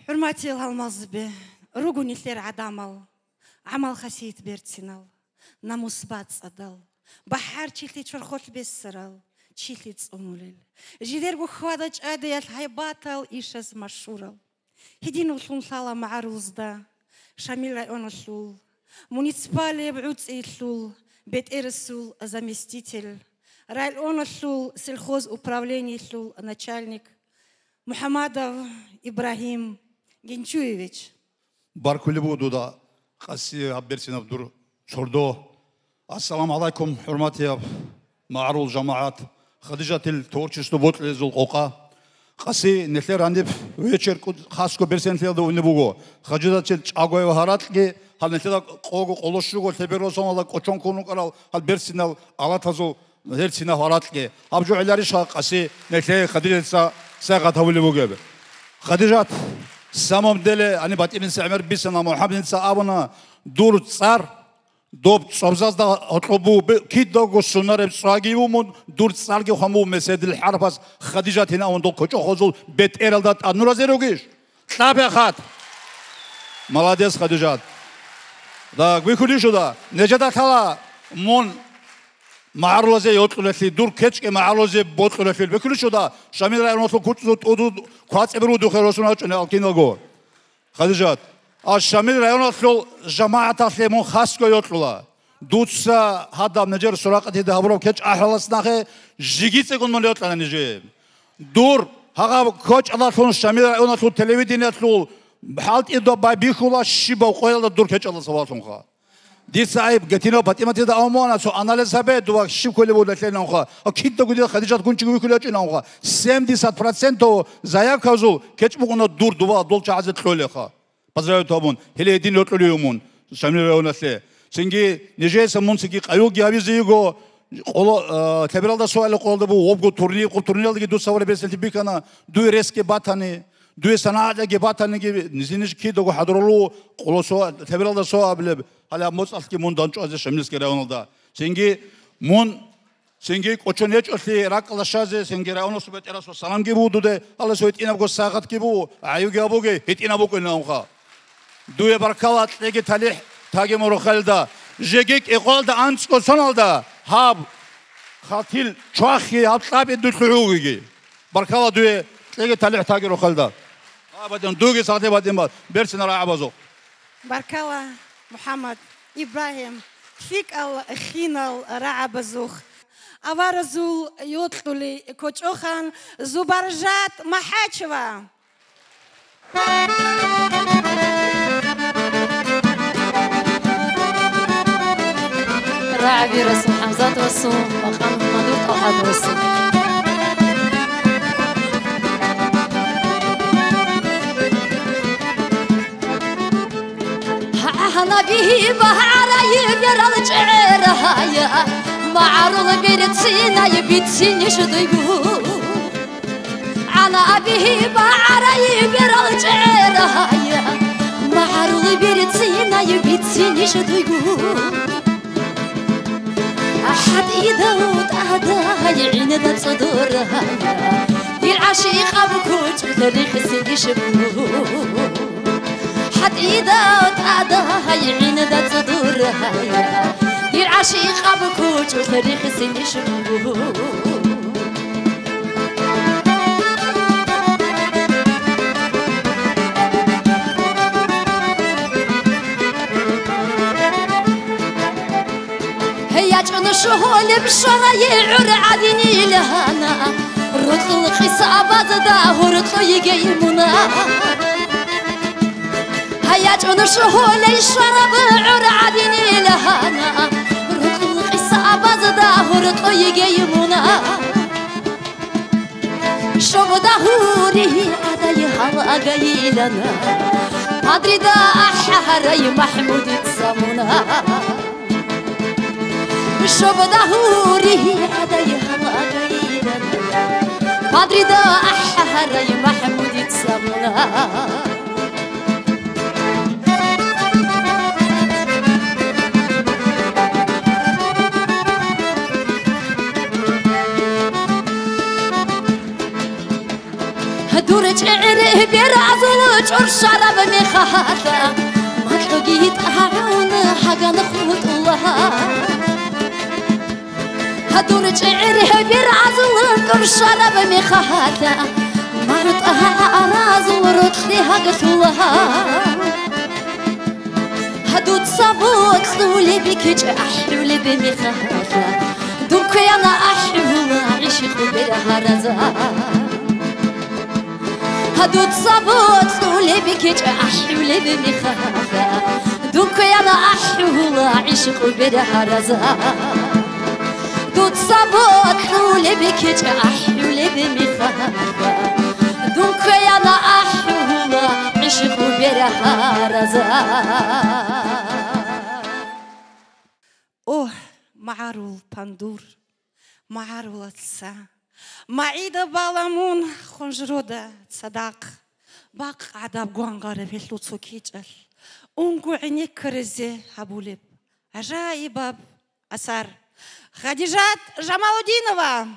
حرماتي الهالماز به رجوني ثير عمل خسيت بيرتسينال ناموس بات صدال بحر تشيلتي تشرخوت بسرال تشيلتي تصومولل جدير بخوادج أديت هاي باتل إيشز مشهورة هدين وصلون صالة مع روزدا شامل رأيون السول مونيسبالي بعود سيتلول بيت إرسول заместитель район السول сельхоз управление السول начальник محمدов إبراهيم جنشويفيتش باركولي بودودا قاسي عبرتنا بدور شردو السلام عليكم حرماتي معرول جماعات خديجة التورتشستو بوتل زلقوقا قاسي نثير عندي ويتشر خاصكو برسن ثير دو نبوغو خديجة تشاغوي وهاراتكي هل نثير قوغو قولوشوغو تبيروسون على كوچون كونو قرال هل برسنال علاتازو هرسنا هاراتكي أبجو علاري شاق قاسي نثير خديجة ساقط هولي بوغيب خديجة سامم دلي أنا باتيمن سعمر بيسنا محمد نسا أبنا دور صار دوب صبزاز دا أطلبوا كيد دوغو سونار بسراغيو من دور صار كي خمو مسد الحرب خديجة هنا وندو كوچو خزول بيت إيرال دات أنورا زيروغيش تابع خات ملاديس خديجة دا بيكولي شو دا نجدا ثلا من معروزة يطلع في دور كتش كمعروزة بطلع في بكل شو دا شامل رأينا تو كتلو تودو قاس إبرو دو خيرسونا چنه أكين الجور خديجات الشامل رأينا تو جماعة تلمون خاص كي يطلع دوتسا هذا نجار سراقة هذا هبرو كتش أحلس ناخه جيجي سكون من يطلع نجيب دور هذا كتش الله تو شامل رأينا تو تلفزيون يطلع حالت إذا بيخولا شيبا وقيل دور كتش الله سواسون خا دي صعيب قتينا باتيمة تدا أمانة سو أناليز هبه دوا شيب كله بود لكن نوخا أكيد تقولي خديجة تكون شيء كله أجي نوخا 70% زايا كازو كتش بقولنا دور دوا دول شعزت خلله خا بزرعوا تابون هلي دين يطلعوا يومون شامل يونسله سنجي نجى سمون سنجي أيوة جابي زيجو قول تبرال ده سؤال قول ده بو وبقو تورني ده دو سوالف بس اللي بيكنا دو ريسك باتاني دو سنة جي باتاني جي نزينش كي دو حضرلو قول سؤال تبرال ده سؤال بل هلا موصل كي من دانش أزش شمس كده ونالدا سنجي من سنجي كوچونيج أصلي راك لشازة سنجي راونو سبت إراسو سلام كي بو دوده هلا سويت إنا بقول ساقط كي بو عيو كي أبو كي هيت إنا بقول ناوخا دوه بركالات لقي تليح تاجي مروخلدا جيك إقال دا أنس كوسونالدا هاب خاتيل شاخي هاب طاب يدخلوه بركالة دوه لقي تليح تاجي روخلدا بعدين دوغي ساعتين بعدين بعد بيرسنا راعي بازو بركالة محمد إبراهيم فيك الخينال راعي بازوخ أوارزول يطلي كوچوخان زبرجات محاچوا راعي رسول حمزة وسو وخان مدور أحد وسو أنا به بهاري برال جعرها معرول بيرتسينا يبيتسيني شديبو أنا به بهاري برال جعرها معرول بيرتسينا يبيتسيني شديبو أحد إذا وتأهدها يعين ذات صدورها في العشيق أبكوش تاريخ سيدي شبو حد إذا وتأهدها يعين ذات صدورها في العشيق أبكوش تاريخ سيدي شبو شهول بشراي عرعدني لهنا رطل خصابات داهر طيقي منا هيا شهول الشرب عرعدني لهنا رطل خصابات داهر طيقي منا شوف دهوري عدي هوا قيلنا أدري دا أحهري محمود تسامنا شوف دهوري عدي هوا قيلنا أدري دا أحهري محمود تسامنا دور شعره برازل شور شرب مخاطة ما تلقيت أعون حاجة نخوت الله هدور شعره برعزل كل شرب مخاطة ما رتها أراز ورد لها قتلها هدود صبوت طولي بكج أحلولي بمخاطة دوك أنا أحلو عشق برها رزا هدود صبوت طولي بكج أحلولي بمخاطة دوك أنا أحلو عشق برها رزا دود صبوت طولي بكج أحلولي بمخاطة دوك أنا أحلو عشق برها رزا أوه معارول باندور معارول تسا معيدة بالامون خنجرودة صداق باق عداب قوانغارة في اللوتسو كيجل أنقو عيني كرزي هبولب عجائباب أسار خديجات جمال الدينова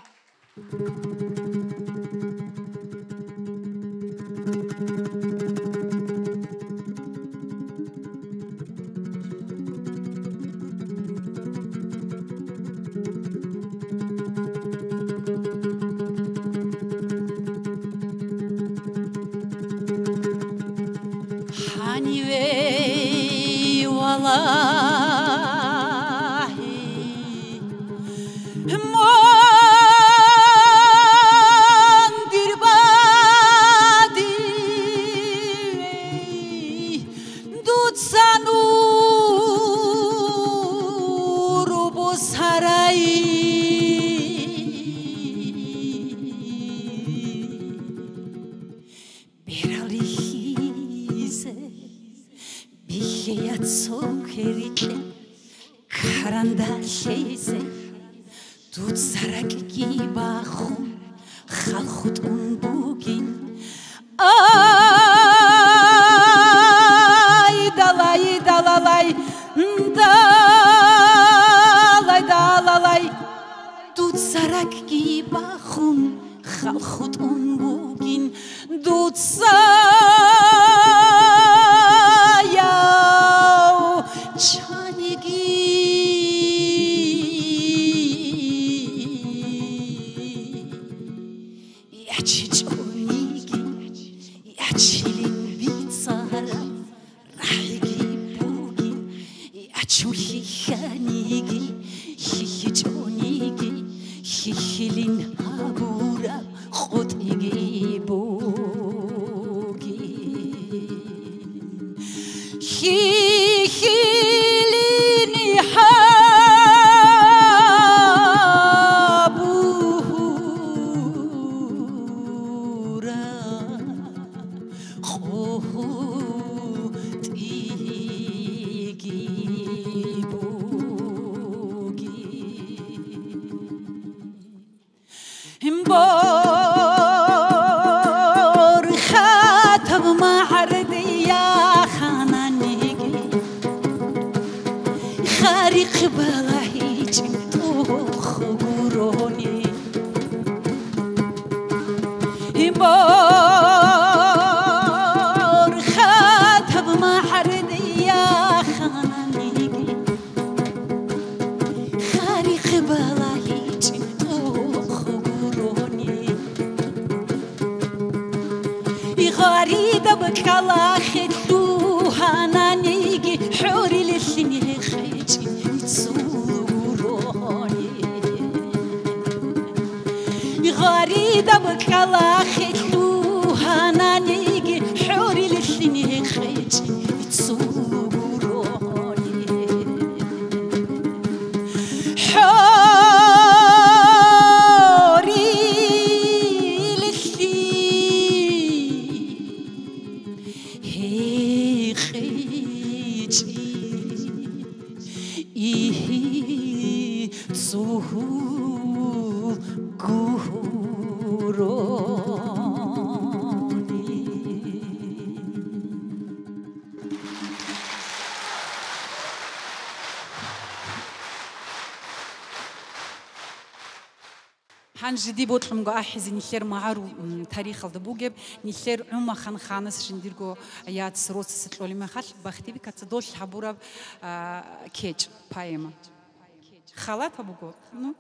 Guru جدي بوتلم جو أحزن نخير معارو تاريخ الدبوجب نخير عما خان خانس شنديرجو يات سروس ستلولي ما خال بختي بكتدول حبورة كيج بايما خالات أبوجو نو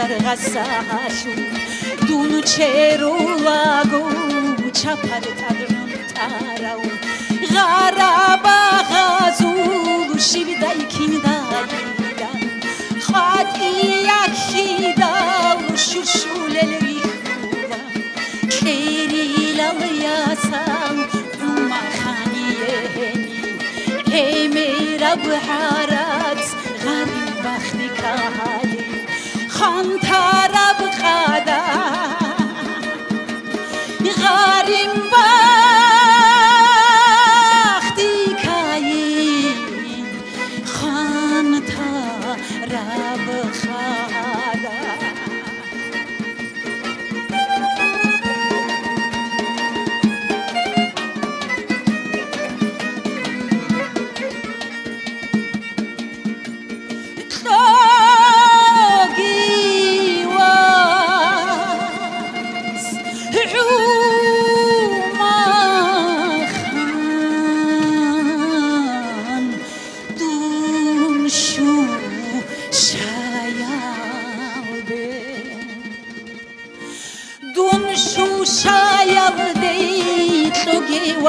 Sargasashu dunu cheru lagu chapar tadrun tarau garaba gazulu shibida ikindaida khati yakhida shushul elrikhuva keri lalyasam ma khaniyeni hemera bharat gharib bakhti kahali خانتارب خدا غاریم وقتی کایی خانتارب خدا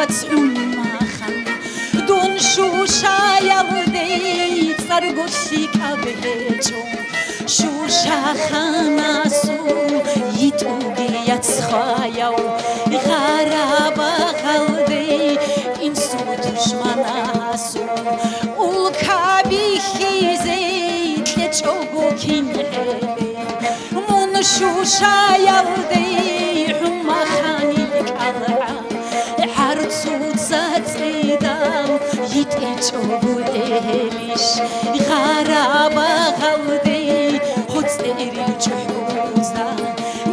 What's umahan Don shusha yavde sargoshi kabecho shusha khanasu yituge yatskhayau gharaba khalde insu dushmanasu ul kabihi zeyt lechogo kinhede mun shusha yavde humakhani kadra يتجوهلش غرابة غودي هتسير الجوزة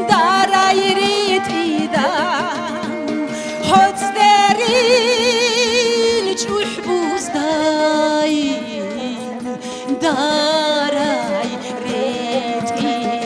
دارايريت إيدا هتسير الجوحبوز دارايريت إيدا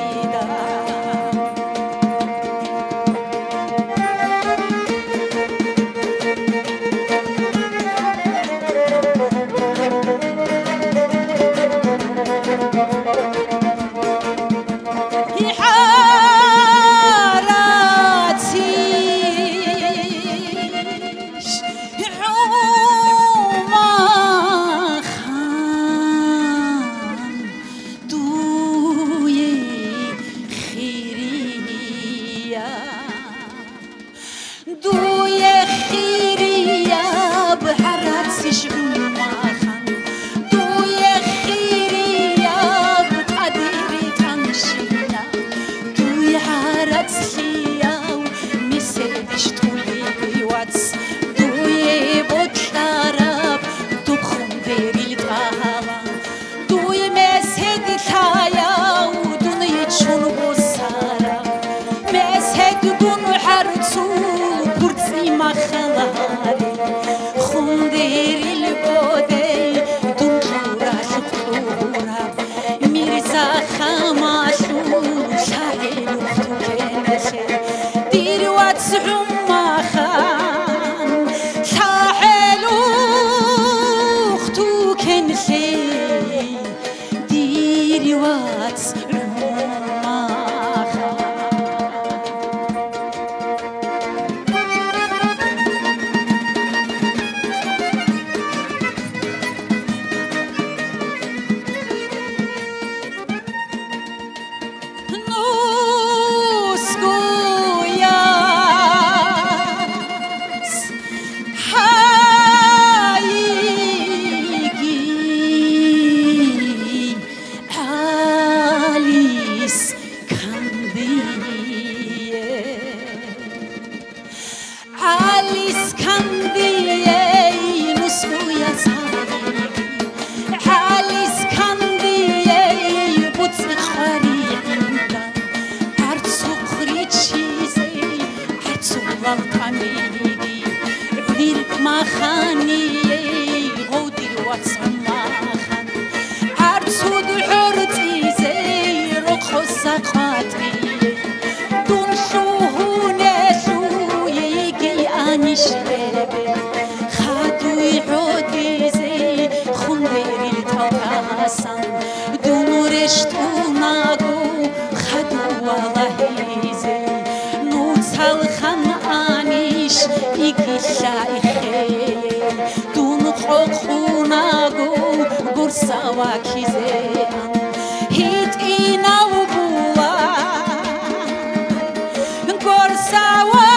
ცულალ თამიდი ვილ მახანი ღოდი ვაცმახან არც უდჰორწიზე რო ხოსაყვატი დუნშუჰუნე სუიგი ანიშლები ხადუი როდიზე ხუნდერილ თავასან დუნურეშტუნაგუ ხადუალაჰიზე ნუცალხან ანიშ იგიშაიხე დუნყოყუნაგუ გურსავაქიზე ჰიტინაუბულა გურსავაქიზე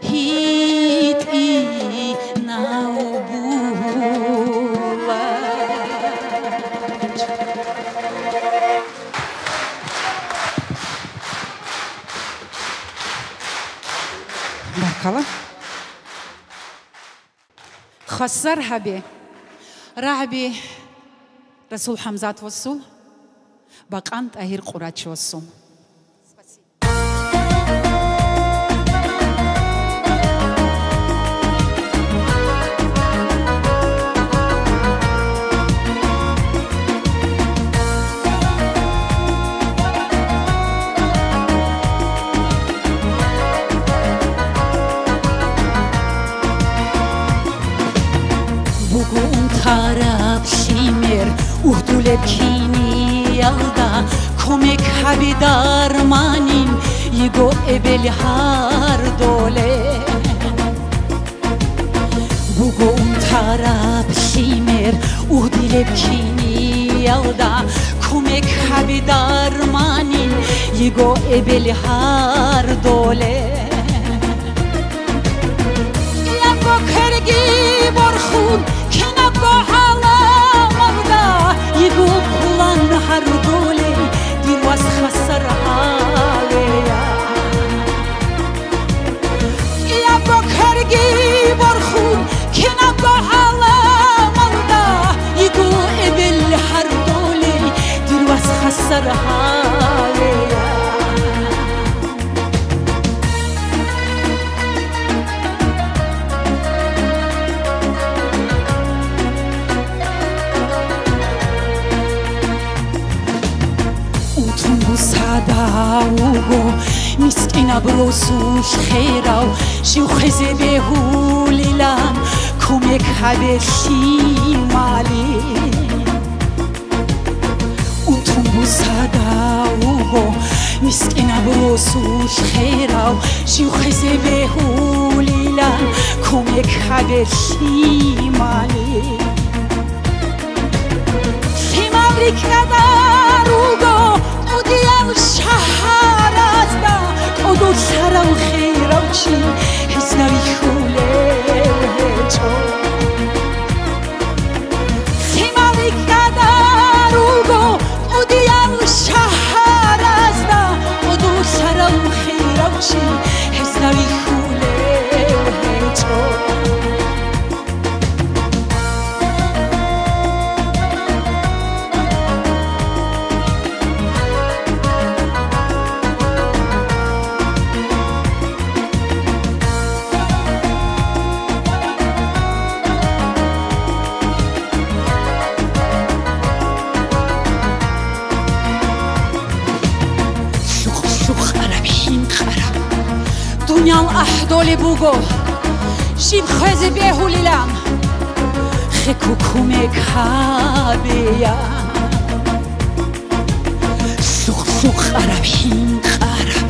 ჰიტინაუბულა Баркала. خسر هبي رعبي رسول حمزات وصل بقانت أهير قراتش وصل خراب شیمر اهدولب کینی یلدا کمک هبی درمانین یگو ابل هر دوله بگو اون طرف شیمر اهدولب کینی یلدا کمک هبی درمانین یگو ابل هر دوله یگو کرگی برخون يقول خلان هردولي ديرواس خسر عليا يا بكرجي برخون كنا بحالا مردا يقول ابل هردولي ديرواس خسر عليا ساداوگو مسکینا بروسوش خیراو شیو خزه بهولیلان کمک هبشی مالی اونتون بو ساداوگو مسکینا بروسوش خیراو شیو خزه بهولیلان کمک هبشی مالی خیماوری کداروگو وديال شهرازدا قدو سرم خيرم چي حزنوي خوله وهجو خيماوي كداروگو وديال شهرازدا قدو سرم خيرم چي حزنوي خوله وهجو دنیام احدالی بگو شیب خزی بهولیلم خکو کمک هبیا سوق سوق عرب هین عرب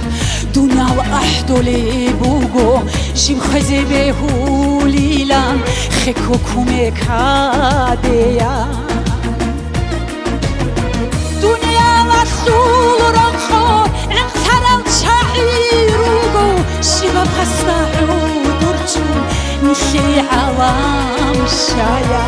دنیام احدالی بگو شیب خزی بهولیلم خکو کمک هبیا دنیام اصول را خور انترال شعیروگو شباب خسته عودرچون میشه عوام شایا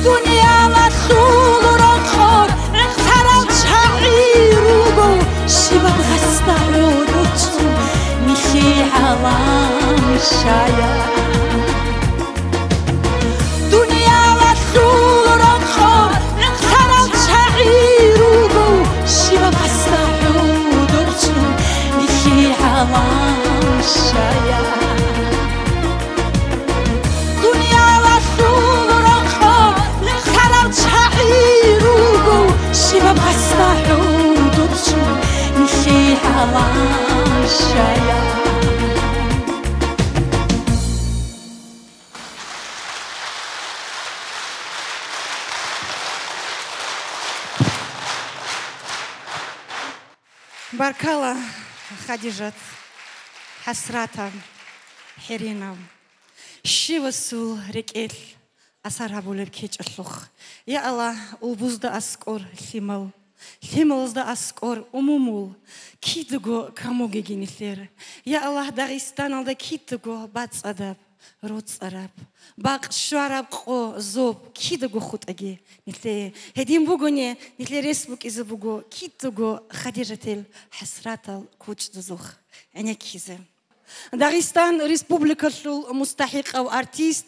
دنیا مسئول را خور انترال شعیروگو شباب خسته عودرچون میشه عوام شایا دنیا مسئول را خور انترال Баркала Хадижат Хасрата Херинав Шивасул Рекел Асарабулер Кечалух Я Алла Улбузда Аскор Лимал Лималзда Аскор Умумул Кидуго Камогегинилер Я Алла Дагестан алда Кидуго Бацадаб Роцараб Бак Швараб Қо Зоб Кидуго Хутаги Ниле Хедим Бугоне Ниле Республик Изабуго Кидуго Хадижател Хасратал Кучдузух Анякизе Дагестан Республика Шул Мустахик أو артист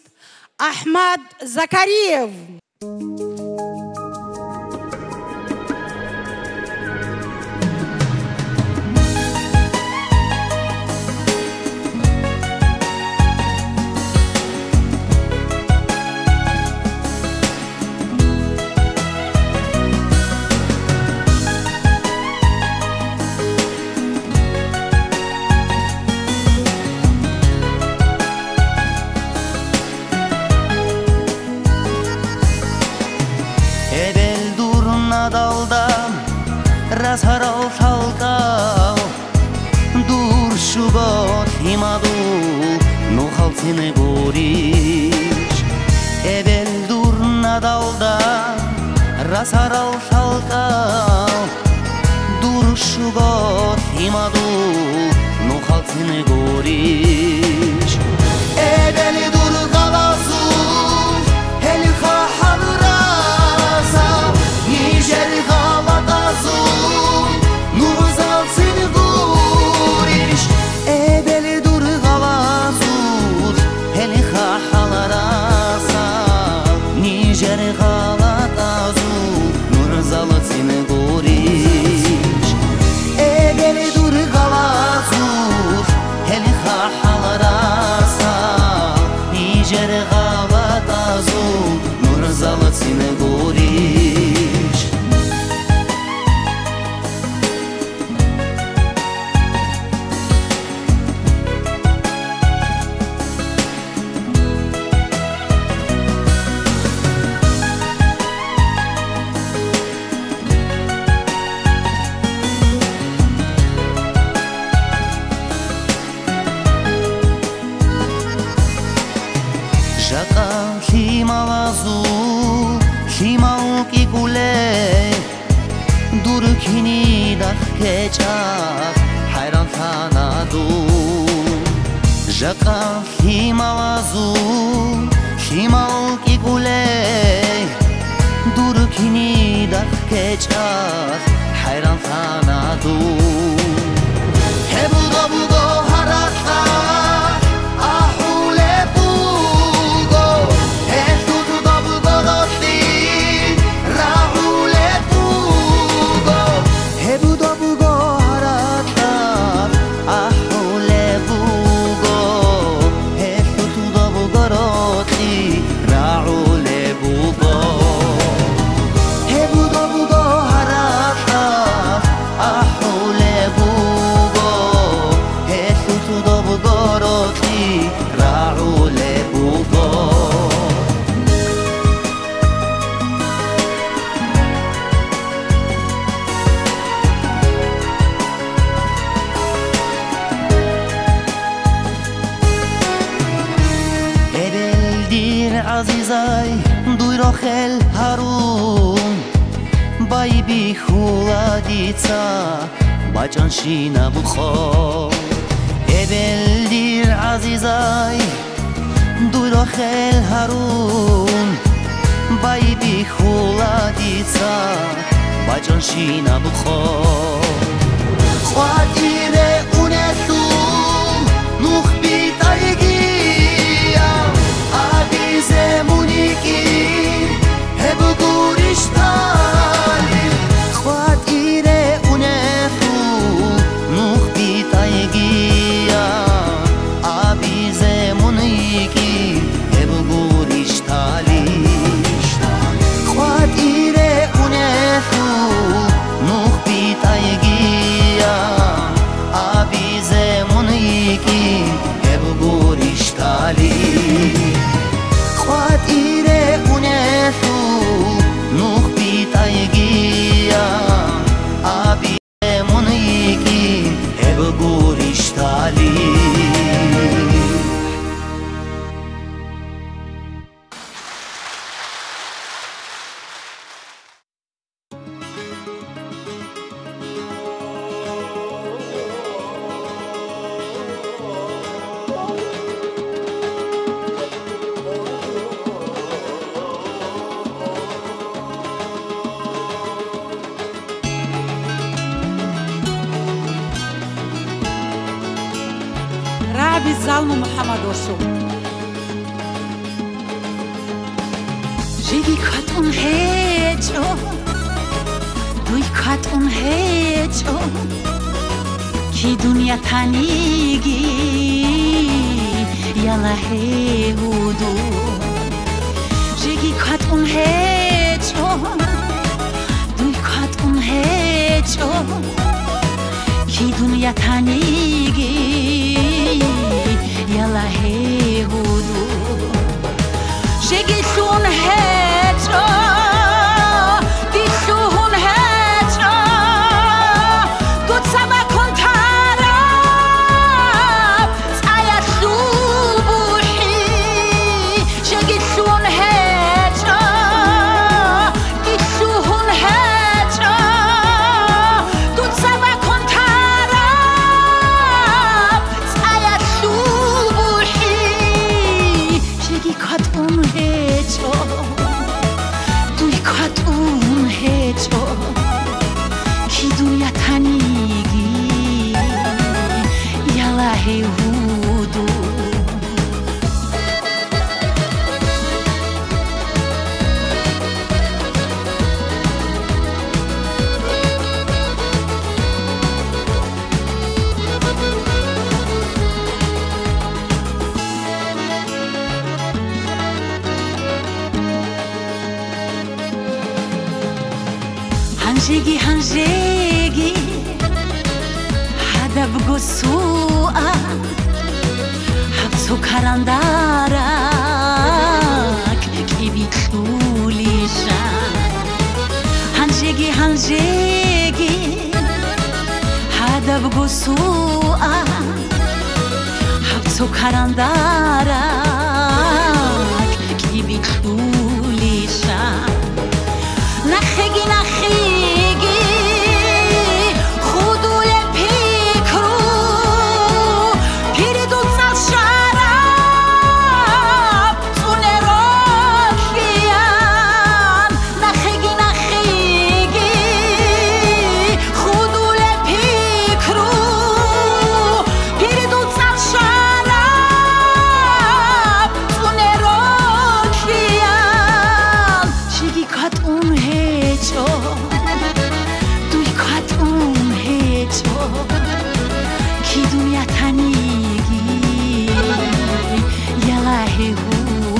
أحمد زكريев Rasarau salkau dur shugot himadu no haltine gorish Evel dur nadalda Rasarau salkau dur shugot himadu no haltine gorish Evel dur galasu helha hamrasa Niger galatazu Jaca himalazu himal kigule durkini dakechas hayran sanadu hebugo bugo harata ahule bugo estudu bugo roti rahule bugo hebugo bugo harata ahule bugo Azizai duirochel harun Bai bichuladitsa Bacanshina bucho Ebeldir azizai duirochel harun Bai bichuladitsa Bacanshina bucho Khwatire unetu Nukhbit aigia Zemuniki hebu gurishtali Khwat ire unefu nukhbi taygiya Abi zemuniki hebu gurishtali Khwat ire unefu nukhbi Abi Zalmu Muhammed Orsu. Jigi katun hecho, dui katun hecho, ki dunya tanigi, yala he hudu. Jigi katun hecho, dui katun hecho, ki dunya tanigi, yala he hudu. Jigi sun hecho, di sun hecho, gut sama kontara, saya subuhi. Jigi sun hecho, di sun hecho, gut sama kontara, saya subuhi. Jigi katun hecho, dui katun hecho, ki dunya tanigi, yala he hudu. Hanjegi, hada bgosua, habso karandarak, kibi tulisha. Hanjegi, hada bgosua, habso karandarak, kibi tulisha. Nachegi, khudu le pikru, piridu tsal sharab, tsunerokian. Nachegi, khudu le pikru, piridu tsal sharab, tsunerokian. Shigi katun hecho, dui katun hecho, ki dunya tanigi, yala he hudu.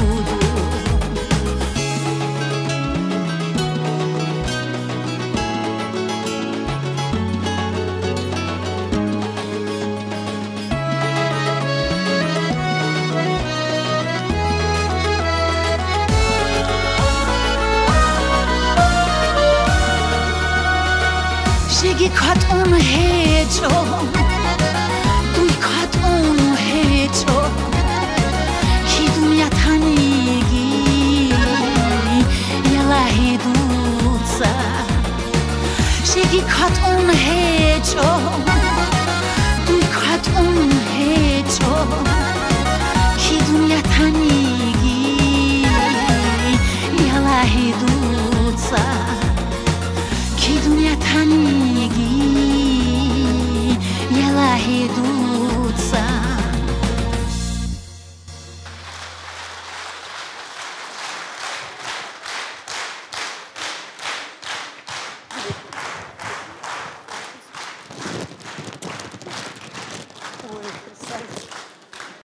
Shigi katun hecho, dui katun hecho, ki dunya tanigi, yala he dutsa. Shigi katun hecho, dui katun hecho,